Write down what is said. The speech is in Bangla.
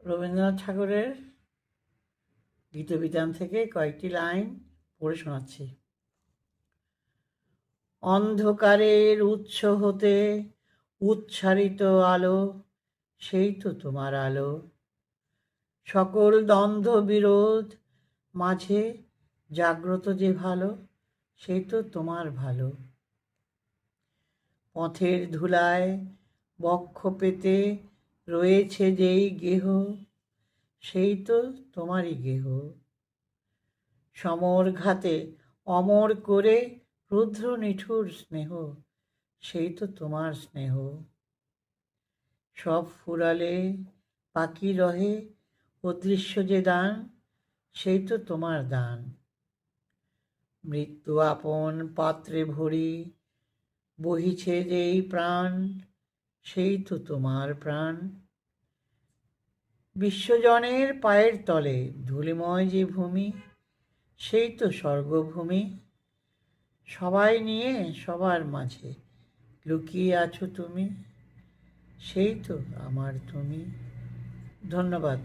রবীন্দ্রনাথ ঠাকুরের গীতবিতান থেকে কয়েকটি লাইন পড়ে শোনাচ্ছি। অন্ধকারের উৎস হতে উচ্ছ্বারিত আলো, সেই তো তোমার আলো। সকল দ্বন্দ্ব বিরোধ মাঝে জাগ্রত যে ভালো, সেই তো তোমার ভালো। পথের ধুলায় বক্ষ পেতে রয়েছে যেই গেহ, সেই তো তোমারই গেহ। সমর ঘাতে অমর করে রুদ্র নিঠুর স্নেহ, সেই তো তোমার স্নেহ। সব ফুরালে বাকি রহে অদৃশ্য যে দান, সেই তো তোমার দান। মৃত্যু আপন পাত্রে ভরি বহিছে যেই প্রাণ, সেই তো তোমার প্রাণ। বিশ্বজনের পায়ের তলে ধূলিময় যে ভূমি, সেই তো স্বর্গভূমি। সবাই নিয়ে সবার মাঝে লুকিয়ে আছো তুমি, সেই তো আমার তুমি। ধন্যবাদ।